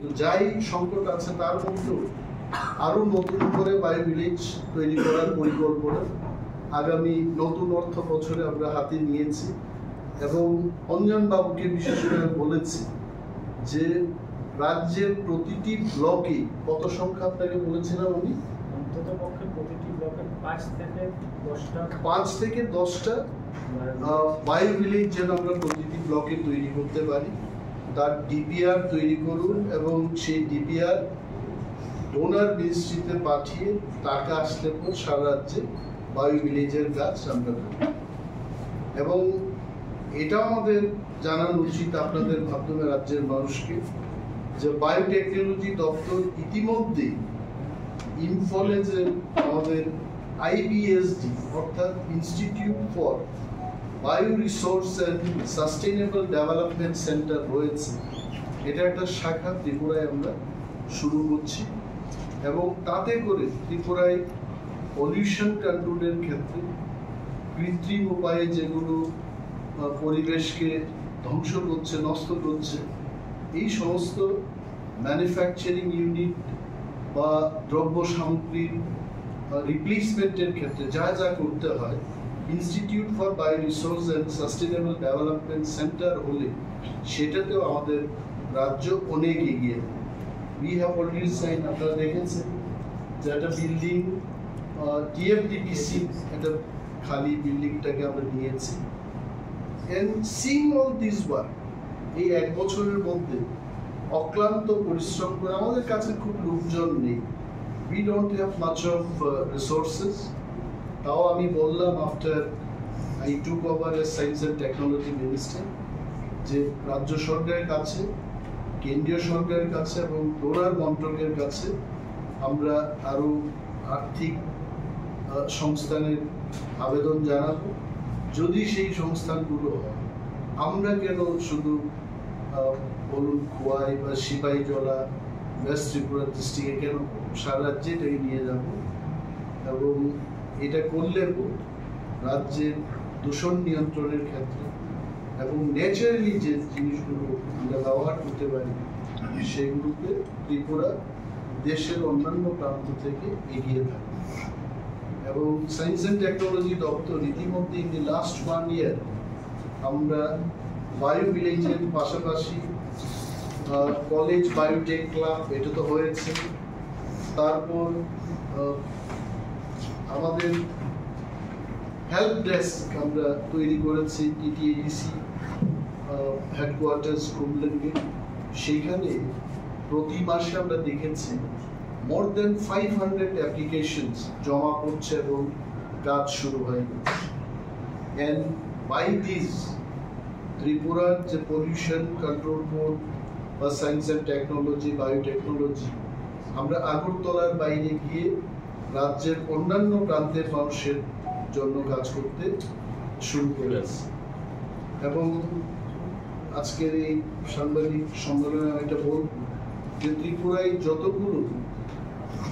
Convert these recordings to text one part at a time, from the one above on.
কিন্তু যাই সংকট আছে তার মধ্যেও আরো নতুন করে বায়ো ভিলেজ তৈরি করার পরিকল্পনা আগামী নতুন অর্থ বছরে আমরা হাতে নিয়েছি এবং অঞ্জন বাবুকে বিশেষ করে বলেছি যে রাজ্যের প্রতিটি ব্লকে কত সংখ্যা আপনাকে বলেছিলাম আমি অন্ততপক্ষে প্রতিটি ব্লকে 5 থেকে 10টা বায়ো ভিলেজ যেন আমরা প্রতিটি ব্লকে তৈরি করতে পারি তার ডিপিআর তৈরি করুন এবং সেই ডিপিআর ডোনার মিনিস্ট্রিতে পাঠিয়ে টাকা আসলে পর সারা রাজ্যে বায়ো ভিলেজের কাজ আমরা করি এবং এটা আমাদের জানানো উচিত আপনাদের মাধ্যমে রাজ্যের মানুষকে যে বায়োটেকনোলজি দপ্তর ইতিমধ্যে ইম্ফলে যে আমাদের আইবিএসডি অর্থাৎ institute for bio resource and sustainable development centre রয়েছে এটা একটা শাখা ত্রিপুরায় আমরা শুরু করছি এবং তাতে করে ত্রিপুরায় পলিউশন কন্ট্রোলের ক্ষেত্রে কৃত্রিম উপায়ে যেগুলো পরিবেশকে ধ্বংস করছে নষ্ট করছে এই সমস্ত ম্যানুফ্যাকচারিং ইউনিট বা দ্রব্য সামগ্রীর রিপ্লেসমেন্টের ক্ষেত্রে যা যা করতে হয় institute for bio resource and sustainable development centre হলে সেটাতেও আমাদের রাজ্য অনেক এগিয়ে থাকে উই হ্যাভ অলরেডি সাইন আপনারা দেখেছেন যে একটা বিল্ডিং টিএফডিপিসি একটা খালি বিল্ডিংটাকে আমরা নিয়েছি and seeing all this work এই এক বছরের মধ্যে অক্লান্ত পরিশ্রম করে আমাদের কাছে খুব লোকজন নেই we don't have much of resources তাও আমি বললাম after I took over as Science and Technology Minister যে রাজ্য সরকারের কাছে কেন্দ্রীয় সরকারের কাছে এবং ডোনার মন্ত্রকের কাছে আমরা আরো আর্থিক সংস্থানের আবেদন জানাবো যদি সেই সংস্থানগুলো হয় আমরা কেন শুধু বলুন খোয়াই বা সিপাহীজলা ওয়েস্ট ত্রিপুরা ডিস্ট্রিক্টে কেন সারা রাজ্যে এটাকে নিয়ে যাব এবং এটা করলে রাজ্যের দূষণ নিয়ন্ত্রণের ক্ষেত্রে এবং ন্যাচারালি যে জিনিসগুলো আমরা ব্যবহার করতে পারি সেগুলোতে ত্রিপুরা দেশের অন্যান্য প্রান্ত থেকে এগিয়ে থাকে এবং সায়েন্স অ্যান্ড টেকনোলজি দপ্তর ইতিমধ্যে ইন দি লাস্ট 1 ইয়ার আমরা বায়ো ভিলেজের পাশাপাশি কলেজ বায়োটেক ক্লাব এটা তো হয়েছে তারপর আমাদের হেল্প ডেস্ক আমরা তৈরি করেছি টিটিএডিসি হেডকোয়ার্টার্স কুমলেনগে সেইখানে প্রতি মাসে আমরা দেখেছি more than 500 applications জমা পড়ছে এবং কাজ শুরু হয়ে গেছে and by this ত্রিপুরার যে পলিউশন কন্ট্রোল বোর্ড বা সায়েন্স অ্যান্ড টেকনোলজি বায়োটেকনোলজি আমরা আগরতলার বাইরে গিয়ে রাজ্যের অন্যান্য প্রান্তের মানুষের জন্য কাজ করতে শুরু করেছি এবং আজকের এই সাংবাদিক সম্মেলনে আমি এটা বলব যে ত্রিপুরায় যতগুলো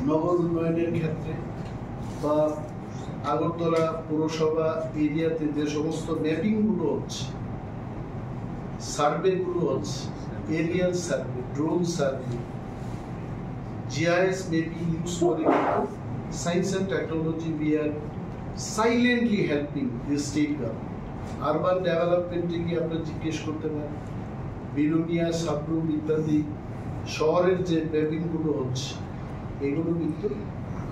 নগর উন্নয়নের ক্ষেত্রে বা আগরতলা পৌরসভা এরিয়াতে যে সমস্ত ম্যাপিংগুলো হচ্ছে সার্ভেগুলো হচ্ছে aerial survey drone survey GIS maybe used for science and technology we are silently helping the state government urban development কি আমরা জিজ্ঞেস করতে পারি বিরুনিয়া সাবরুম ইত্যাদি শহরের যে ম্যাপিংগুলো হচ্ছে এগুলো কিন্তু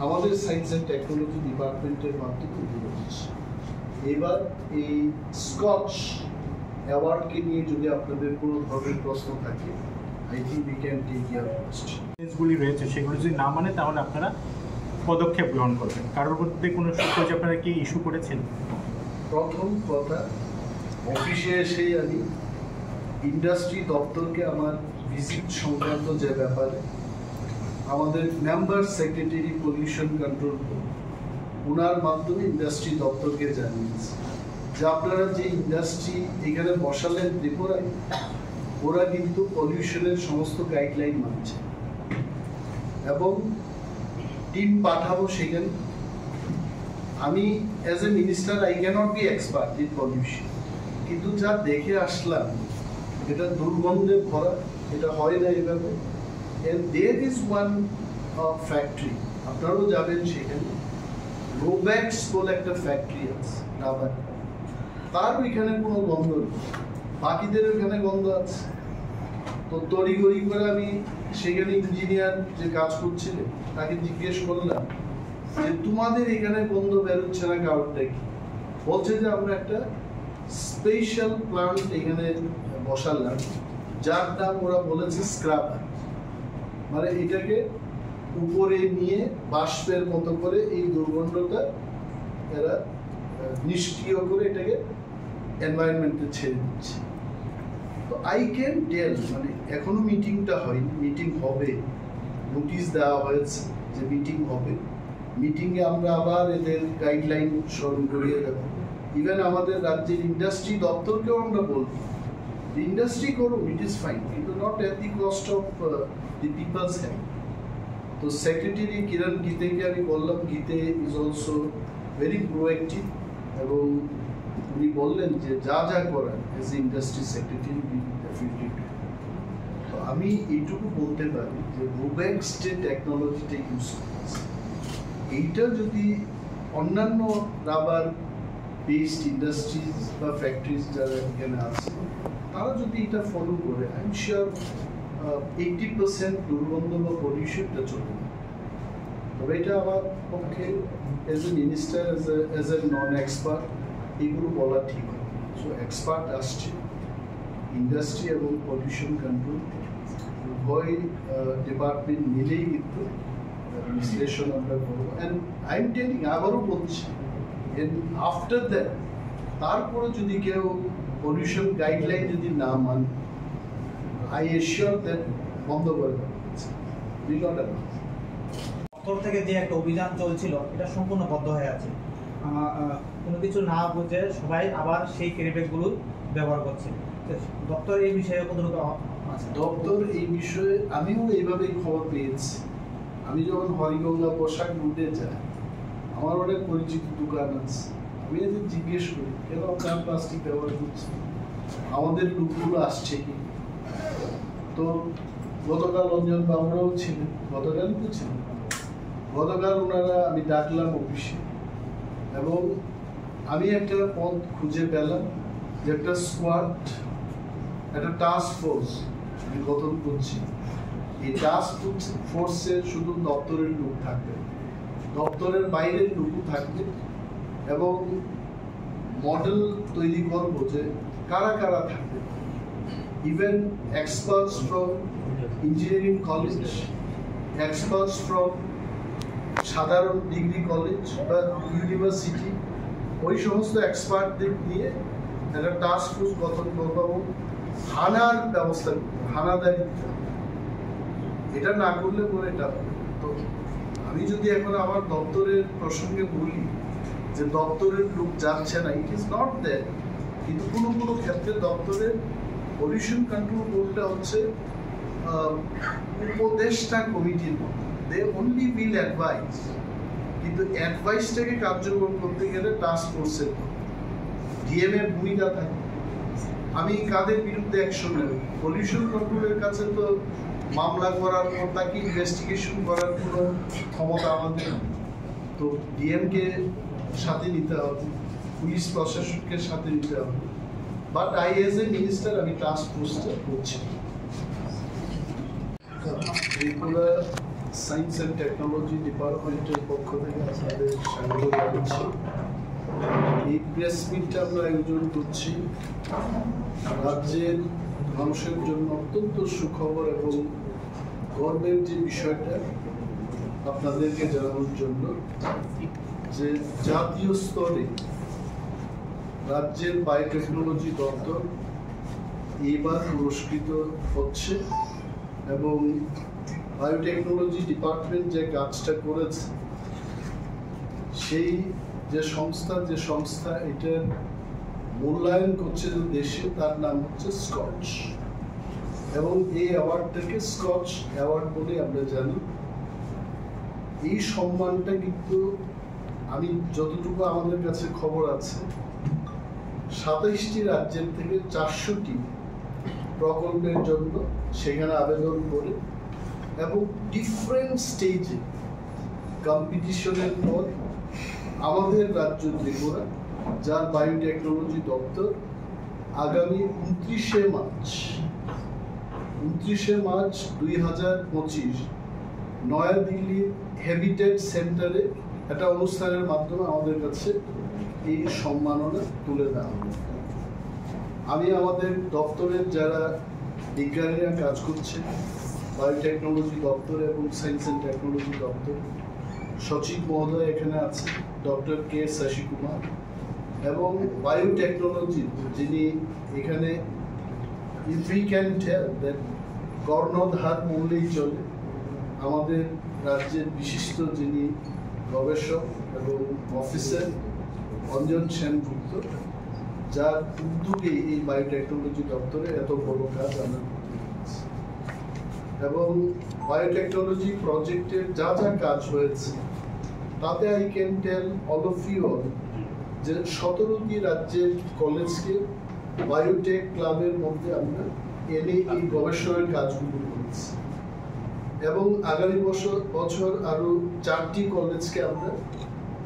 আমাদের সায়েন্স অ্যান্ড টেকনোলজি ডিপার্টমেন্টের মাধ্যমে এগুলো হচ্ছে এবার এই স্কচ অ্যাওয়ার্ডকে নিয়ে যদি আপনাদের কোনো ধরনের প্রশ্ন থাকে I think we can take your question. যেগুলি রয়েছে সেগুলো যদি না মানে তাহলে আপনারা পদক্ষেপ গ্রহণ করবেন কারোর মধ্যে কোনো সুযোগ আপনারা কি ইস্যু করেছেন প্রথম কথা অফিসে এসেই আমি ইন্ডাস্ট্রি দপ্তরকে আমার ভিজিট সংক্রান্ত যে ব্যাপারে আমাদের মেম্বার সেক্রেটারি পলিউশন কন্ট্রোল ওনার মাধ্যমে ইন্ডাস্ট্রি দপ্তরকে জানিয়েছি যে আপনারা যে ইন্ডাস্ট্রি এখানে বসালেন ত্রিপুরায় ওরা কিন্তু পলিউশনের সমস্ত গাইডলাইন মানছে এবং টিম পাঠাবো সেখানে আমি as a minister I cannot be expert in pollution কিন্তু যা দেখে আসলাম এটা দুর্গন্ধে ভরা এটা হয় না এভাবে and there is one factory, আপনারাও যাবেন সেখানে, রোব্যাক্স বলে একটা ফ্যাক্টরি আছে রাবার, তার ওইখানে কোনো গন্ধ নেই, বাকিদের ওইখানে গন্ধ আছে। তো তড়িঘড়ি করে আমি সেখানে ইঞ্জিনিয়ার যে কাজ করছিলেন তাকে জিজ্ঞেস করলাম যে তোমাদের এখানে গন্ধ বেরোচ্ছে না কারণটা কি? বলছে যে আমরা একটা স্পেশাল প্লান্ট এখানে বসালাম, যার নাম ওরা বলেছে স্ক্রাবার, মানে এটাকে উপরে নিয়ে বাষ্পের মতো করে এই দুর্গন্ধটা এরা নিষ্ক্রিয় করে এটাকে এনভায়রনমেন্টে ছেড়ে দিচ্ছে। তো আই ক্যান টেল, মানে এখনো মিটিংটা হয়নি, মিটিং হবে, নোটিশ দেওয়া হয়েছে যে মিটিং হবে, মিটিংয়ে আমরা আবার এদের গাইডলাইন স্মরণ করিয়ে দেব। ইভেন আমাদের রাজ্যের ইন্ডাস্ট্রি দপ্তরকেও আমরা বলবো ইন্ডাস্ট্রি করুন, ইট ইজ ফাইন, কিন্তু not at the cost of the people's health. তো সেক্রেটারি কিরণ গীতেকে আমি বললাম, গীতে ইজ অলসো ভেরি প্রোঅ্যাক্টিভ, এবং উনি বললেন যে যা যা করার as a industry secretary definitely. তো আমি এইটুকু বলতে পারি যে রোব্যাক্স যে টেকনোলজিটা ইউজ করেছে, এইটা যদি অন্যান্য রাবার বেসড ইন্ডাস্ট্রিজ বা ফ্যাক্টরিজ যারা এখানে আছে তারা যদি এটা ফলো করে, আই এম শিওর 80% দুর্গন্ধ বা পলিউশনটা চলে যাবে। তবে এটা আমার পক্ষে as a minister, as a non expert এগুলো বলা ঠিক হয়। সো এক্সপার্ট আসছে, ইন্ডাস্ট্রি এবং পলিউশন কন্ট্রোল উভয় ডিপার্টমেন্ট মিলেই কিন্তু বিশ্লেষণ আমরা করবো। অ্যান্ড আই এম টেলিং, আবারও বলছি, আফটার দ্যাট তারপরে যদি কেউ পলিউশন গাইডলাইন যদি না মানে, আই এশিওর দ্যাট বন্ধ করে দেওয়া হচ্ছে। দপ্তর থেকে যে একটা অভিযান চলছিল এটা সম্পূর্ণ বন্ধ হয়ে আছে, কোনো কিছু না বুঝে সবাই আবার সেই ক্যারিব্যাগগুলো ব্যবহার করছে। দপ্তর এই বিষয়ে কতটুকু আছে? দপ্তর এই বিষয়ে আমিও এইভাবেই খবর পেয়েছি। আমি যখন হরিগঙ্গা পোশাক রুটে যাই, আমার অনেক পরিচিত দোকান আছে, আমি এদের জিজ্ঞেস করি কেন আপনার প্লাস্টিক ব্যবহার করছে, আমাদের লোকগুলো আসছে কি। তো গতকাল অঞ্জন বাবুরাও ছিলেন, গতকালই তো ছিলেন, গতকাল ওনারা আমি ডাকলাম অফিসে, এবং আমি একটা পথ খুঁজে পেলাম যে একটা স্কোয়াড, একটা টাস্ক ফোর্স আমি গঠন করছি। এই টাস্ক ফোর্সে শুধু দপ্তরের লোক থাকবে, দপ্তরের বাইরের লোকও থাকবে, এবং মডেল তৈরি করবো যে কারা কারা থাকবে। Even experts from engineering college, experts from সাধারণ ডিগ্রি কলেজ বা ইউনিভার্সিটি, ওই সমস্ত এক্সপার্টদের নিয়ে একটা টাস্ক ফোর্স গঠন করবো এবং হানার ব্যবস্থা করতে, হানাদারি দিতে হবে। এটা না করলে পরে এটা হবে। তো আমি যদি এখন আমার দপ্তরের প্রসঙ্গে বলি যে দপ্তরের লোক যাচ্ছে না, ইট ইজ নট দ্যাট, কিন্তু কোনো কোনো ক্ষেত্রে দপ্তরের পলিউশন কন্ট্রোল বোর্ডটা হচ্ছে উপদেষ্টা কমিটির মতো, দে অনলি উইল অ্যাডভাইস, কিন্তু অ্যাডভাইসটাকে কার্যকর করতে গেলে টাস্ক ফোর্সের ডিএম এর ভূমিকা থাকে। আমি কাদের বিরুদ্ধে অ্যাকশন নেব? পলিউশন কন্ট্রোলের কাছে তো মামলা করার পর তাকে ইনভেস্টিগেশন করার কোনো ক্ষমতা আমাদের নেই। তো ডিএমকে সাথে নিতে হবে, পুলিশ প্রশাসনকে সাথে নিতে হবে, but I as a minister আমি টাস্ক ফোর্সটা করছি। ত্রিপুরা সায়েন্স অ্যান্ড টেকনোলজি ডিপার্টমেন্টের পক্ষ থেকে আপনাদের স্বাগত জানাচ্ছি। এই প্রেস মিটটা আমরা আয়োজন করছি রাজ্যের মানুষের জন্য অত্যন্ত সুখবর এবং গর্বের যে বিষয়টা আপনাদেরকে জানানোর জন্য যে জাতীয় স্তরে রাজ্যের বায়োটেকনোলজি দপ্তর এইবার পুরস্কৃত হচ্ছে, এবং বায়োটেকনোলজি ডিপার্টমেন্ট যে কাজটা করেছে সেই যে সংস্থা এটার মূল্যায়ন করছে যে দেশে, তার নাম হচ্ছে স্কচ, এবং এই অ্যাওয়ার্ডটাকে স্কচ অ্যাওয়ার্ড বলে আমরা জানি। এই সম্মানটা কিন্তু আমি যতটুকু আমাদের কাছে খবর আছে 27টি রাজ্যের থেকে 400টি প্রকল্পের জন্য সেখানে আবেদন করে এবং ডিফারেন্ট স্টেজে কম্পিটিশনের পর আমাদের রাজ্য ত্রিপুরা, যার বায়োটেকনোলজি দপ্তর আগামী 29শে মার্চ 2025 নয়াদিল্লির হ্যাবিটেট সেন্টারে একটা অনুষ্ঠানের মাধ্যমে আমাদের কাছে এই সম্মাননা তুলে দেওয়া হবে। আমি আমাদের দপ্তরের যারা বিজ্ঞানীরা কাজ করছে বায়োটেকনোলজি দপ্তর এবং সায়েন্স অ্যান্ড টেকনোলজি দপ্তর, সচিব মহোদয় এখানে আছে, ডক্টর কে শশী কুমার, এবং বায়োটেকনোলজি যিনি এখানে if we can tell that কর্ণধার বললেই চলে, আমাদের রাজ্যের বিশিষ্ট যিনি গবেষক এবং অফিসার অঞ্জন সেনগুপ্ত, যার উদ্যোগে এই বায়োটেকনোলজি দপ্তরে এত বড় কাজ আমরা করতে পেরেছি। এবং বায়োটেকনোলজি প্রজেক্টের যা যা কাজ হয়েছে তাতে I can tell all of you all যে 17টি রাজ্যের কলেজকে বায়োটেক ক্লাবের মধ্যে আমরা এনে এই গবেষণার কাজগুলো করেছি, এবং আগামী বছর আরো 4টি কলেজকে আমরা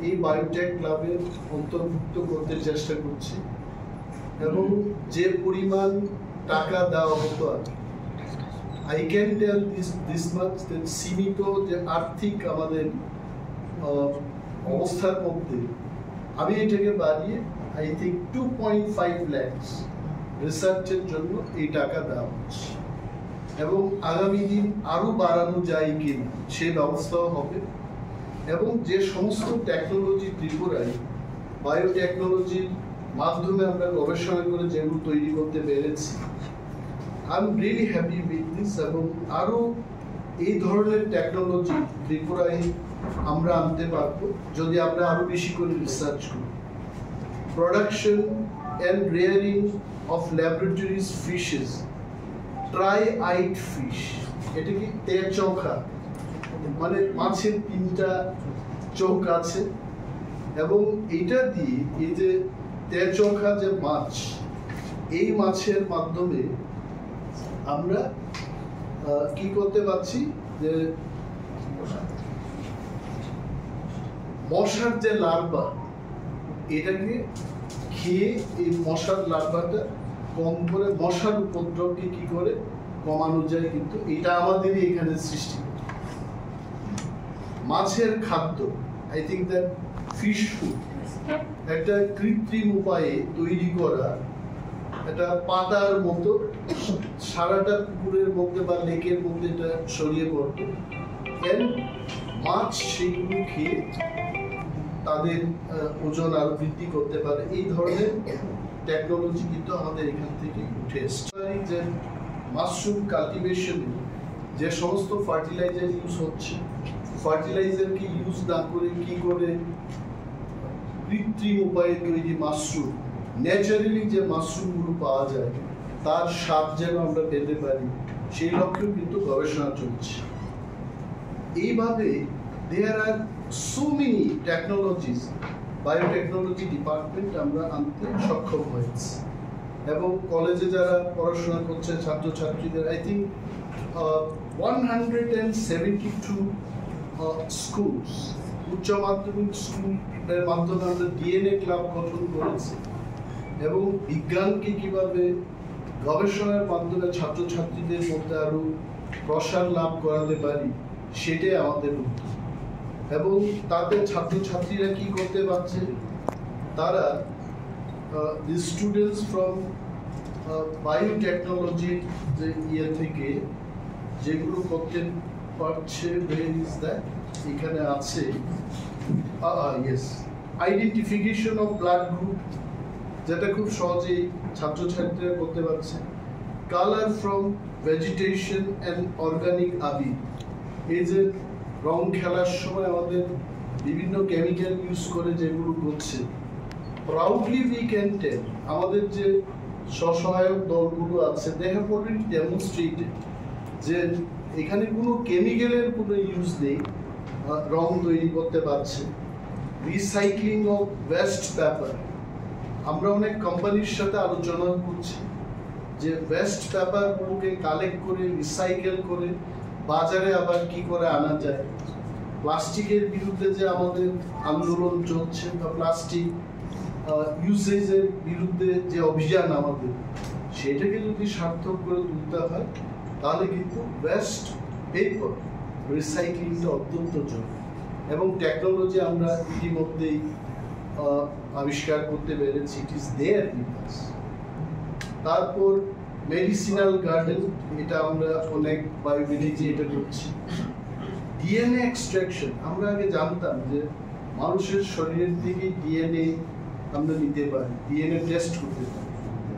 এই বায়োটেক ক্লাবের অন্তর্ভুক্ত করতে চেষ্টা করছি। এবং যে পরিমাণ টাকা দেওয়া হতো I can tell this much সীমিত যে আর্থিক আমাদের অবস্থার মধ্যে আমি এটাকে বাড়িয়ে আই থিঙ্ক 2.5 lakhs রিসার্চের জন্য এই টাকা দেওয়া হচ্ছে, এবং আগামী দিন আরো বাড়ানো যায় কিনা সেই ব্যবস্থাও হবে। এবং যে সমস্ত টেকনোলজি ত্রিপুরায় বায়োটেকনোলজির মাধ্যমে আমরা গবেষণা করে যেগুলো তৈরি করতে পেরেছি, I am really happy with this. এবং আরো এই ধরনের টেকনোলজি ত্রিপুরায় আমরা আনতে পারবো যদি আমরা আরো বেশি করে রিসার্চ করি। Production and rearing of laboratories fishes, try-I'd fish, এটা কি তেচোখা, মানে মাছের 3টা চোখ আছে, এবং এটা দিয়ে এই যে তেচোখা যে মাছ, এই মাছের মাধ্যমে আমরা কি করতে পারছি যে মশার যে লার্ভা, এটাকে খেয়ে এই মশার লার্ভাটা কম করে মশার উপদ্রবকে কি করে কমানো যায়, কিন্তু এটা আমাদেরই এখানে সৃষ্টি। মাছের খাদ্য, I think that fish food একটা কৃত্রিম উপায়ে তৈরি করা, একটা পাতার মতো সারাটা পুকুরের মধ্যে বা লেকের মধ্যে এটা ছড়িয়ে পড়তো, মাছ সেইগুলো খেয়ে তাদের ওজন আরো বৃদ্ধি করতে পারে। এই ধরনের টেকনোলজি কিন্তু আমাদের এখান থেকে উঠে এসছে। যে মাশরুম কাল্টিভেশনে যে সমস্ত ফার্টিলাইজার ইউজ হচ্ছে, ফার্টিলাইজারকে ইউজ না করে কি করে কৃত্রিম উপায়ে তৈরি মাশরুম, ন্যাচারালি যে মাশরুমগুলো পাওয়া যায় তার স্বাদ যেন আমরা পেতে পারি, সেই লক্ষ্যেও কিন্তু গবেষণা চলছে। এইভাবে there are so many technologies biotechnology department আমরা আনতে সক্ষম হয়েছে। এবং কলেজে যারা পড়াশোনা করছে ছাত্রছাত্রীদের আই থিঙ্ক 172 স্কুলস, উচ্চ মাধ্যমিক স্কুলের মাধ্যমে আমরা ডিএনএ ক্লাব গঠন করেছি, এবং বিজ্ঞানকে কিভাবে গবেষণার মাধ্যমে ছাত্রছাত্রীদের মধ্যে আরো প্রসার লাভ করাতে পারি সেটাই আমাদের উদ্যোগ। এবং তাতে ছাত্রছাত্রীরা কি করতে পারছে, তারা the students from biotechnology যে ইয়ে থেকে যেগুলো করতে পারছে, where is that, এখানে আছে yes, identification of blood group, যেটা খুব সহজেই ছাত্রছাত্রীরা করতে পারছে, colour from vegetation and organic আবি, এই যে রং খেলার সময় আমাদের বিভিন্ন কেমিক্যাল ইউজ করে যেগুলো করছে, proudly we can tell আমাদের যে স্বসহায়ক দলগুলো আছে they have already demonstrated যে এখানে কোনো কেমিক্যালের কোনো ইউজ নেই, রং তৈরি করতে পারছে। রিসাইক্লিং অফ ওয়েস্ট পেপার, আমরা অনেক কোম্পানির সাথে আলোচনা করছি যে ওয়েস্ট পেপারগুলোকে কালেক্ট করে রিসাইকেল করে বাজারে আবার কি করে আনা যায়, প্লাস্টিকের বিরুদ্ধে যে আমাদের আন্দোলন চলছে বা প্লাস্টিক ইউসেজের বিরুদ্ধে যে অভিযান আমাদের, সেটাকে যদি সার্থক করে তুলতে হয় তাহলে কিন্তু ওয়েস্ট পেপার রিসাইক্লিংটা অত্যন্ত জরুরি। এবং টেকনোলজি আমরা ইতিমধ্যেই আবিষ্কার করতে পেরেছি, it is there with us. তারপর মেডিসিনাল গার্ডেন, এটা আমরা অনেক বায়োভিলেজে এটা করছি। ডিএনএ এক্সট্রাকশন, আমরা আগে জানতাম যে মানুষের শরীরের থেকে ডিএনএ আমরা নিতে পারি, ডিএনএ টেস্ট করতে পারি,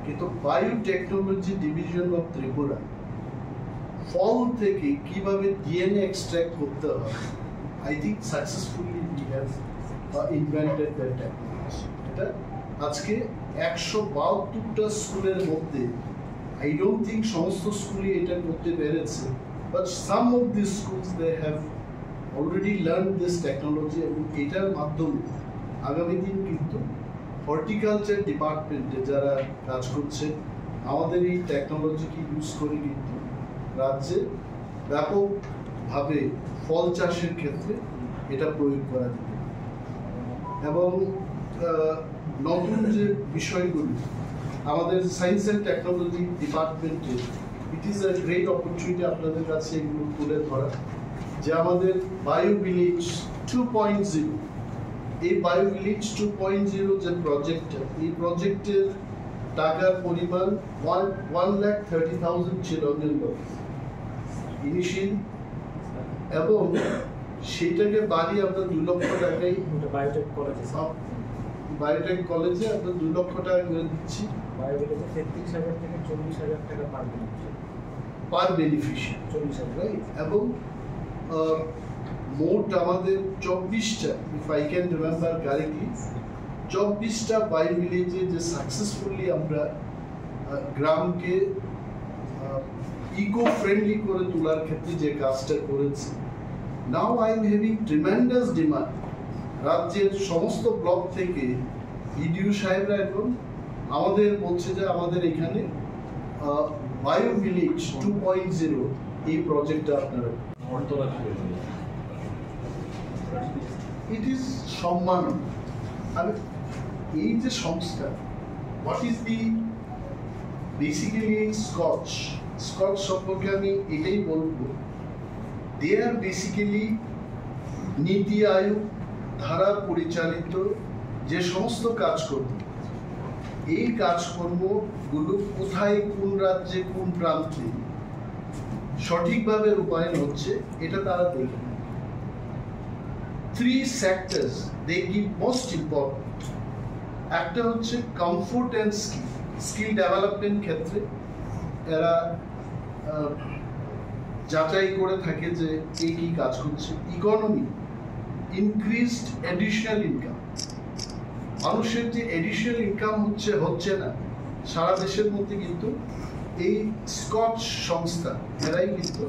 কিন্তু বায়োটেকনোলজি ডিভিশন অফ ত্রিপুরা ফল থেকে কিভাবে ডিএনএ এক্সট্রাক্ট করতে হয়, I think successfully we have invented that technology. এটা আজকে 172টা স্কুলের মধ্যে I don't think সমস্ত স্কুলে এটা করতে পেরেছে, but some of these schools they have already learned this technology এবং এটার মাধ্যমে আগামী দিন কিন্তু হর্টিকালচার ডিপার্টমেন্টে যারা কাজ করছে আমাদের এই টেকনোলজিকে ইউজ করে কিন্তু রাজ্যে ব্যাপকভাবে ফল চাষের ক্ষেত্রে এটা প্রয়োগ করা যেতে পারে। এবং নতুন যে বিষয়গুলি আমাদের সায়েন্স অ্যান্ড টেকনোলজি ডিপার্টমেন্টে, it is a great opportunity আপনাদের কাছে এগুলো তুলে ধরা, যে আমাদের বায়ো ভিলেজ 2.0, এই বায়ো ভিলেজ 2.0 যে প্রজেক্টটা, এই প্রজেক্টের টাকার পরিমাণ 1,30,000 চিলড্রেন ইনিশিয়াল, এবং সেইটাকে বাড়িয়ে আমরা 2 লক্ষ টাকায় বায়োটেক কলেজে আমরা 2 লক্ষ টাকা করে দিচ্ছি। বায়োভিলেজে 33,000 থেকে 40,000 টাকা পার বেনিফিশিয়ারি 40,000, রাইট। এবং মোট আমাদের 24টা, if I can remember correctly, 24টা বায়ো ভিলেজে যে সাকসেসফুলি আমরা গ্রামকে ইকো ফ্রেন্ডলি করে তোলার ক্ষেত্রে যে কাজটা করেছি, now I am having tremendous demand. রাজ্যের সমস্ত ব্লক থেকে ইডিও সাহেবরা এখন আমাদের বলছে যে আমাদের এখানে বায়ো ভিলেজ 2.0 এই প্রজেক্টটা আপনারা, ইট ইজ সম্মান। আর এই যে সংস্থা, what is the basically Scotch সম্পর্কে আমি এটাই বলবো, দে আর বেসিক্যালি নীতি আয়োগ ধারা পরিচালিত যে সমস্ত কাজকর্ম, এই কাজকর্মগুলো কোথায়, কোন রাজ্যে, কোন প্রান্তে সঠিকভাবে রূপায়ণ হচ্ছে এটা তারা দেখে। 3 sectors they give most important. একটা হচ্ছে কমফোর্ট অ্যান্ড স্কিল ডেভেলপমেন্ট ক্ষেত্রে এরা যাচাই করে থাকে যে কে কি কাজ করছে। ইকোনমি, ইনক্রিজড এডিশনাল ইনকাম, মানুষের যে এডিশনাল ইনকাম হচ্ছে না সারা দেশের মধ্যে, কিন্তু এই স্কচ সংস্থা এরাই কিন্তু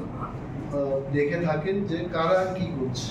দেখে থাকেন যে কারা কি করছে।